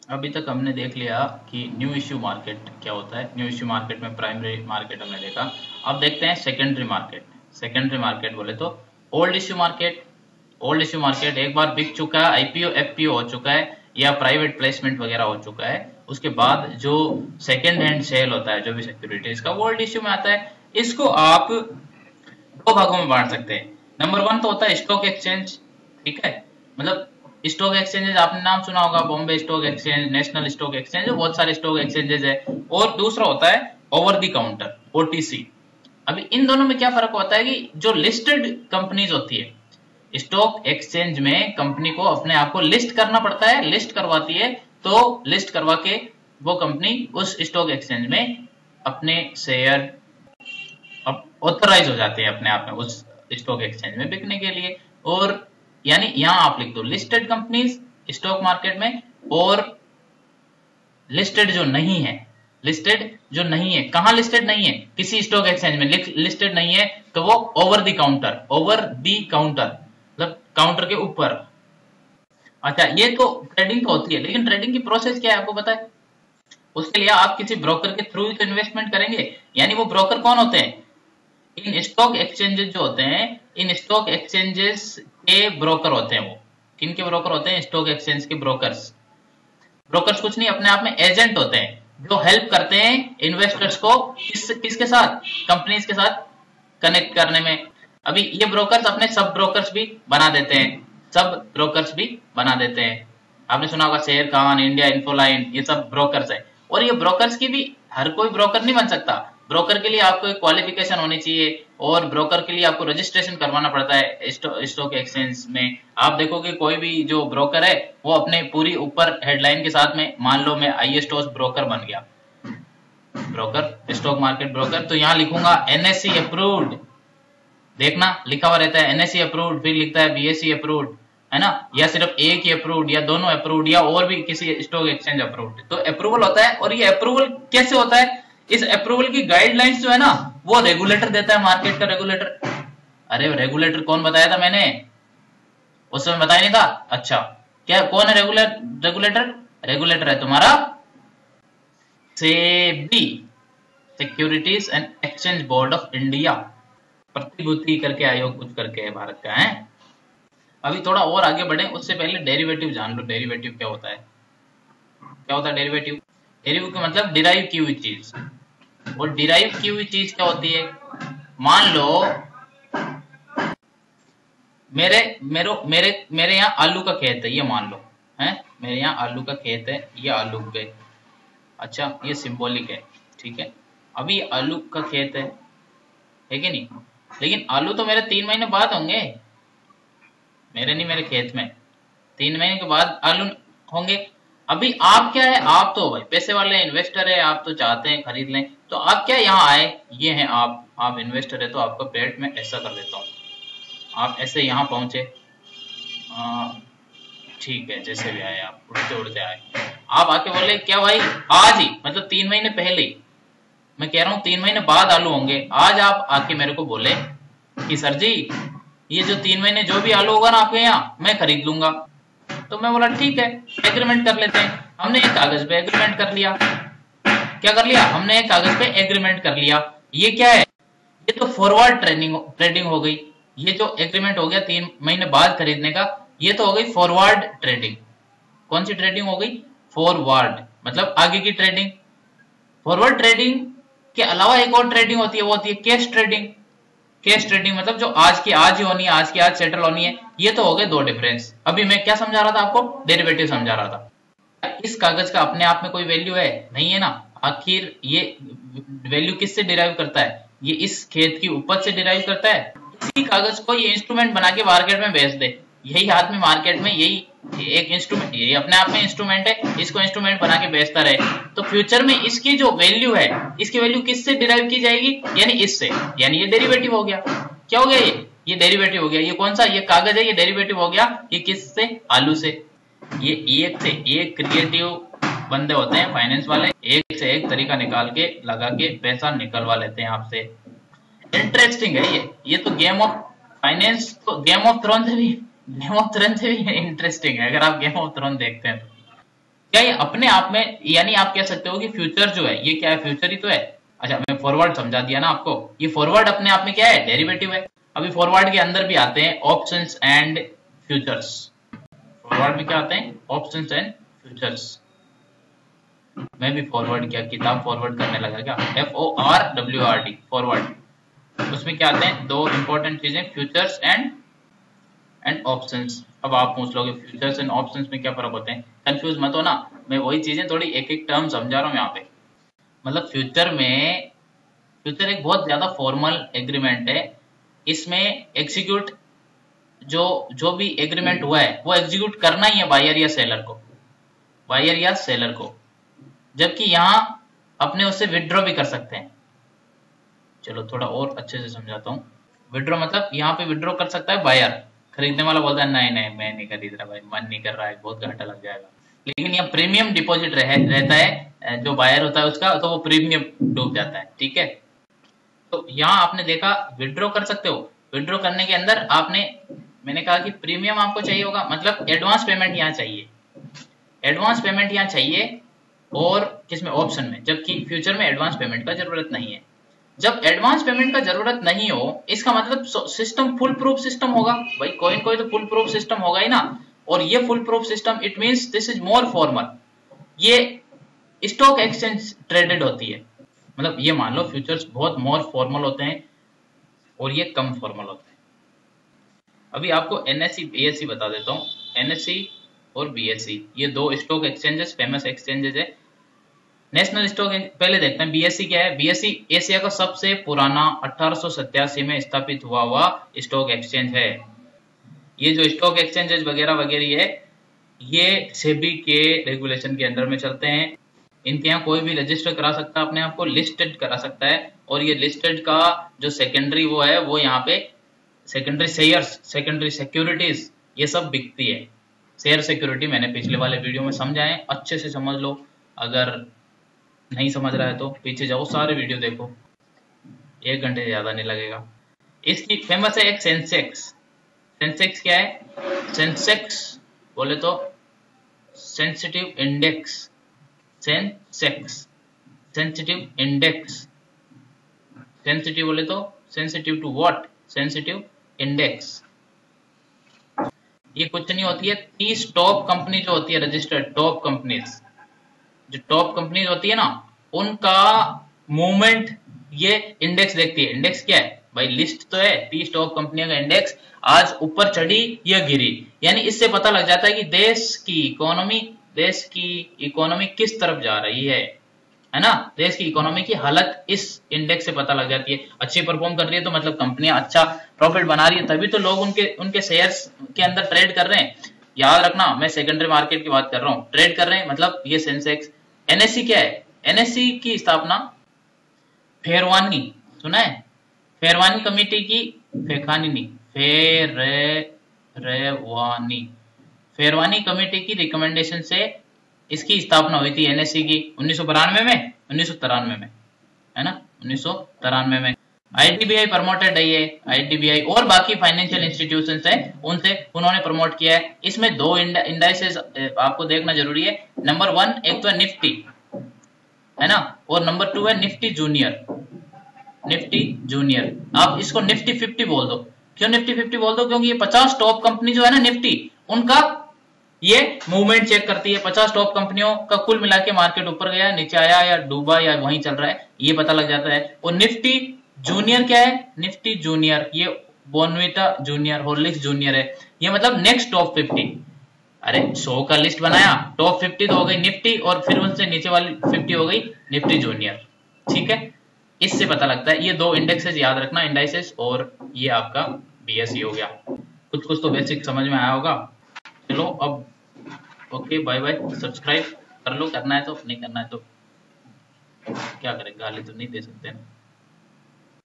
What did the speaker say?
अभी तक हमने देख लिया कि न्यू इश्यू मार्केट क्या होता है। न्यू इश्यू मार्केट में प्राइमरी मार्केट हमने देखा। अब देखते हैं सेकेंडरी मार्केट। सेकेंडरी मार्केट बोले तो old issue market. Old issue market एक बार बिक चुका है, आईपीओ एफपीओ हो चुका है या प्राइवेट प्लेसमेंट वगैरह हो चुका है, उसके बाद जो सेकेंड हैंड सेल होता है जो भी सिक्योरिटीज का, वो ओल्ड इश्यू में आता है। इसको आप दो भागों में बांट सकते हैं। नंबर वन तो होता है स्टॉक एक्सचेंज, ठीक है। मतलब स्टॉक एक्सचेंजेस आपने नाम सुना होगा, Bombay stock exchange, national stock exchange, बहुत सारे स्टॉक एक्सचेंजेस है। और दूसरा होता है ओवर द काउंटर, ओटीसी। अभी इन दोनों में क्या फर्क होता है कि जो लिस्टेड कंपनीज होती है, स्टॉक एक्सचेंज में कंपनी को अपने आप को लिस्ट करना पड़ता है, लिस्ट करवाती है, तो लिस्ट करवा के वो कंपनी उस स्टॉक एक्सचेंज में अपने शेयर अब ऑथराइज हो जाते हैं अपने आप में उस स्टॉक एक्सचेंज में बिकने के लिए। और यानी यहां आप लिख दो लिस्टेड कंपनीज स्टॉक मार्केट में, और लिस्टेड जो नहीं है, लिस्टेड जो नहीं है, कहां लिस्टेड नहीं है, किसी स्टॉक एक्सचेंज में लिस्टेड नहीं है, तो वो over the counter, over the counter मतलब काउंटर के ऊपर। अच्छा, ये तो ट्रेडिंग तो होती है, लेकिन ट्रेडिंग की प्रोसेस क्या है आपको पता है? उसके लिए आप किसी ब्रोकर के थ्रू ही तो इन्वेस्टमेंट करेंगे। यानी वो ब्रोकर कौन होते हैं? इन स्टॉक एक्सचेंजेस जो होते हैं, इन स्टॉक एक्सचेंजेस के ब्रोकर होते हैं। वो किन के ब्रोकर होते हैं? स्टॉक एक्सचेंज के ब्रोकर्स। ब्रोकर्स कुछ नहीं, अपने आप में एजेंट होते हैं जो हेल्प करते हैं इन्वेस्टर्स को किसके साथ? कंपनीज के साथ कनेक्ट करने में। अभी ये ब्रोकर्स अपने सब ब्रोकर्स भी बना देते हैं, सब ब्रोकर्स भी बना देते हैं। आपने सुना होगा शेर खान, इंडिया इन्फोलाइन, ये सब ब्रोकर्स है। और ये ब्रोकर्स की भी हर कोई ब्रोकर नहीं बन सकता। ब्रोकर के लिए आपको एक क्वालिफिकेशन होनी चाहिए, और ब्रोकर के लिए आपको रजिस्ट्रेशन करवाना पड़ता है स्टॉक एक्सचेंज में। आप देखोगे कोई भी जो ब्रोकर है वो अपने पूरी ऊपर हेडलाइन के साथ में, मान लो मैं आईए स्टॉक्स ब्रोकर बन गया, ब्रोकर स्टॉक मार्केट ब्रोकर, तो यहाँ लिखूंगा एनएससी अप्रूव्ड। देखना लिखा हुआ रहता है एनएससी अप्रूव्ड, फिर लिखता है बीएससी अप्रूव्ड, है ना? या सिर्फ एक ही अप्रूव्ड, या दोनों अप्रूव्ड, या और भी किसी स्टॉक एक्सचेंज अप्रूव्ड। तो अप्रूवल होता है। और ये अप्रूवल कैसे होता है? इस अप्रूवल की गाइडलाइंस जो है ना, वो रेगुलेटर देता है, मार्केट का रेगुलेटर। अरे रेगुलेटर कौन बताया था मैंने? उस समय बताया नहीं था? अच्छा, क्या कौन है रेगुलेटर? रेगुलेटर है तुम्हारा SEBI, securities and exchange board of India. प्रतिभूति करके आयोग कुछ करके है भारत का, है। अभी थोड़ा और आगे बढ़े उससे पहले डेरिवेटिव जान लो। डेरिवेटिव क्या होता है? क्या होता है डेरिवेटिव? डेरिवेटिव का मतलब डिराइव की हुई चीज। और डिराइव की हुई चीज क्या होती है? मान लो मेरे मेरे मेरे मेरे यहाँ आलू का खेत है, ये मान लो है। मेरे यहाँ आलू का खेत है, ये आलू पे, अच्छा ये सिंबॉलिक है, ठीक है। अभी आलू का खेत है कि नहीं? लेकिन आलू तो मेरे 3 महीने बाद होंगे, मेरे नहीं, मेरे खेत में 3 महीने के बाद आलू होंगे। अभी आप क्या है? आप तो भाई पैसे वाले इन्वेस्टर है, आप तो चाहते हैं खरीद लें, तो आप क्या यहाँ आए? ये हैं आप इन्वेस्टर है, तो आपका पेट में ऐसा कर देता हूँ, आप ऐसे यहाँ पहुंचे, ठीक है, जैसे भी आए आप उड़ते उड़ते आए, आप आके बोले क्या भाई आज ही, मतलब 3 महीने पहले ही, मैं कह रहा हूँ 3 महीने बाद आलू होंगे, आज आप आके मेरे को बोले कि सर जी ये जो 3 महीने जो भी आलू होगा ना आपके यहाँ, मैं खरीद लूंगा। तो मैं बोला ठीक है, एग्रीमेंट कर लेते हैं। हमने एक कागज पे एग्रीमेंट कर लिया। क्या कर लिया? हमने एक कागज पे एग्रीमेंट कर लिया। ये क्या है? ये तो फॉरवर्ड ट्रेडिंग हो गई। ये जो एग्रीमेंट हो गया 3 महीने बाद खरीदने का, ये तो हो गई फॉरवर्ड ट्रेडिंग। कौन सी ट्रेडिंग हो गई? फॉरवर्ड, मतलब आगे की ट्रेडिंग। फॉरवर्ड ट्रेडिंग के अलावा एक और ट्रेडिंग होती है, वो होती है कैश ट्रेडिंग। कैश ट्रेडिंग मतलब जो आज की आज ही होनी है, आज की आज सेटल होनी है। ये तो हो गए दो डिफरेंस। अभी मैं क्या समझा रहा था आपको? डेरिवेटिव समझा रहा था। इस कागज का अपने आप में कोई वैल्यू है? नहीं है ना। आखिर ये वैल्यू किससे डिराइव करता है? ये इस खेत की उपज से डिराइव करता है। इसी कागज को ये इंस्ट्रूमेंट बना के मार्केट में बेच दे, यही आदमी मार्केट में यही एक इंस्ट्रूमेंट, ये अपने आप में इंस्ट्रूमेंट है, इसको इंस्ट्रूमेंट बना के बेचता रहे, तो फ्यूचर में इसकी जो वैल्यू है, इसकी वैल्यू किससे डिराइव की जाएगी? यानी इससे। यानी ये डेरिवेटिव हो गया। क्या हो गया? ये डेरिवेटिव हो गया। ये कौन सा? ये कागज है, ये डेरिवेटिव हो गया। ये किससे? आलू से। ये एक से एक क्रिएटिव बंदे होते हैं फाइनेंस वाले, एक से एक तरीका निकाल के लगा के पैसा निकलवा लेते हैं आपसे। इंटरेस्टिंग है ये तो गेम ऑफ फाइनेंस, तो गेम ऑफ थ्रोन से भी इंटरेस्टिंग है, अगर आप गेम ऑफ थ्रोन देखते हैं तो। क्या ये अपने आप में, यानी आप कह सकते हो कि फ्यूचर जो है ये क्या है, फ्यूचर ही तो है। अच्छा मैं फॉरवर्ड समझा दिया ना आपको, ये फॉरवर्ड अपने आप में क्या है, डेरिवेटिव है। अभी फॉरवर्ड के अंदर भी आते हैं ऑप्शंस एंड फ्यूचर्स। फॉरवर्ड में क्या आते हैं, ऑप्शंस एंड फ्यूचर्स। मैं भी फॉरवर्ड क्या किताब फॉरवर्ड करने लगा क्या, FORWARD फॉरवर्ड। उसमें क्या आते हैं, दो इंपॉर्टेंट चीजें, फ्यूचर्स एंड ऑप्शंस। अब आप पूछ लोगे फ्यूचर्स एंड ऑप्शंस में क्या फर्क होते हैं, कंफ्यूज मत हो ना, मैं वही चीजें थोड़ी एक एक टर्म समझा रहा हूँ यहाँ पे। मतलब फ्यूचर एक बहुत ज्यादा फॉर्मल एग्रीमेंट है। इसमें एग्जीक्यूट जो जो भी एग्रीमेंट हुआ है वो एग्जीक्यूट करना ही है बायर या सेलर को। जबकि यहाँ अपने उससे विड्रॉ भी कर सकते हैं। चलो थोड़ा और अच्छे से समझाता हूँ। विड्रॉ मतलब यहाँ पे विड्रॉ कर सकता है बायर, खरीदने वाला बोलता है नहीं नहीं मैं नहीं खरीद रहा भाई, मन नहीं कर रहा है, बहुत घाटा लग जाएगा। लेकिन यहाँ प्रीमियम डिपॉजिट रहता है जो बायर होता है उसका, तो वो प्रीमियम डूब जाता है। ठीक है, तो यहाँ आपने देखा विड्रॉ कर सकते हो। विड्रॉ करने के अंदर मैंने कहा कि प्रीमियम आपको चाहिए होगा, मतलब एडवांस पेमेंट यहाँ चाहिए, एडवांस पेमेंट यहाँ चाहिए। और किसमें, ऑप्शन में। जबकि फ्यूचर में एडवांस पेमेंट का जरूरत नहीं है। जब एडवांस पेमेंट का जरूरत नहीं हो, इसका मतलब सिस्टम फुल प्रूफ सिस्टम होगा भाई, कोई कोई तो फुल प्रूफ सिस्टम होगा ही ना। और ये full proof system, it means this is more formal. ये स्टॉक एक्सचेंज ट्रेडेड होती है, मतलब ये मान लो फ्यूचर्स बहुत मोर फॉर्मल होते हैं और ये कम फॉर्मल होते हैं। अभी आपको NSE BSE बता देता हूँ। NSE और BSE ये दो स्टॉक एक्सचेंजेस, फेमस एक्सचेंजेस है। नेशनल स्टॉक पहले देखते हैं BSE क्या है। BSE एशिया का सबसे पुराना 1887 में स्थापित हुआ स्टॉक एक्सचेंज है। ये जो स्टॉक एक्सचेंजेस वगैरह वगैरह है, ये सेबी के रेगुलेशन के अंडर में चलते हैं। इनके यहाँ कोई भी रजिस्टर करा सकता है, अपने आप को लिस्टेड करा सकता है। और ये लिस्टेड का जो सेकेंडरी वो है, वो यहाँ पे सेकेंडरी शेयर्स, सेकेंडरी सिक्योरिटीज ये सब बिकती है। शेयर सिक्योरिटी मैंने पिछले वाले वीडियो में समझाए, अच्छे से समझ लो। अगर नहीं समझ रहा है तो पीछे जाओ, सारे वीडियो देखो, 1 घंटे से ज्यादा नहीं लगेगा। इसकी फेमस है एक सेंसेक्स। सेंसेक्स क्या है, सेंसेक्स बोले तो sensitive index, Sensex sensitive index. Sensitive बोले तो sensitive to what, sensitive index. ये कुछ नहीं होती है, 30 टॉप कंपनी जो होती है रजिस्टर्ड टॉप कंपनीज, जो टॉप कंपनीज होती है ना, उनका मूवमेंट ये इंडेक्स देखती है। इंडेक्स क्या है भाई, लिस्ट तो है 30 टॉप कंपनियों का इंडेक्स, आज ऊपर चढ़ी या गिरी, यानी इससे पता लग जाता है कि देश की इकोनॉमी किस तरफ जा रही है ना। देश की इकोनॉमी की हालत इस इंडेक्स से पता लग जाती है। अच्छी परफॉर्म कर रही है तो मतलब कंपनियां अच्छा प्रॉफिट बना रही है, तभी तो लोग उनके शेयर्स के अंदर ट्रेड कर रहे हैं। याद रखना, मैं सेकेंडरी मार्केट की बात कर रहा हूँ, ट्रेड कर रहे हैं मतलब ये सेंसेक्स। NSE क्या है, NSE की स्थापना फेरवानी, सुना है, फेरवानी कमेटी की, फेखानी नहीं, फेरवानी कमेटी की रिकमेंडेशन से इसकी स्थापना हुई थी NSE की 1993 में, है ना, 1993 में। IDBI प्रमोटेड है ये, IDBI और बाकी फाइनेंशियल इंस्टीट्यूशंस है, उनसे उन्होंने प्रमोट किया है। इसमें दो इंडाइसेस आपको देखना जरूरी है। नंबर 1 एक तो है निफ्टी, है ना, और नंबर 2 है निफ्टी जूनियर। आप इसको निफ्टी 50 बोल दो। क्यों निफ्टी 50 बोल दो, क्योंकि ये 50 टॉप कंपनी जो है ना निफ्टी, उनका ये मूवमेंट चेक करती है। 50 टॉप कंपनियों का कुल मिला के मार्केट ऊपर गया, नीचे आया या डूबा या वहीं चल रहा है, ये पता लग जाता है। और निफ्टी जूनियर क्या है, निफ्टी जूनियर ये बोनविटा जूनियर, हॉर्लिक्स जूनियर है, ये मतलब नेक्स्ट टॉप 50। अरे 100 का लिस्ट बनाया, टॉप 50 तो हो गई निफ्टी, और फिर उनसे नीचे वाली 50 हो गई निफ्टी जूनियर। ठीक है, इससे पता लगता है। ये दो इंडेक्सेस याद रखना, इंडाइसेस, और ये आपका BSE हो गया। कुछ तो बेसिक समझ में आया होगा। चलो अब ओके, बाय बाय। सब्सक्राइब कर लो, करना है तो, नहीं करना है तो क्या करें, गाली तो नहीं दे सकते ना।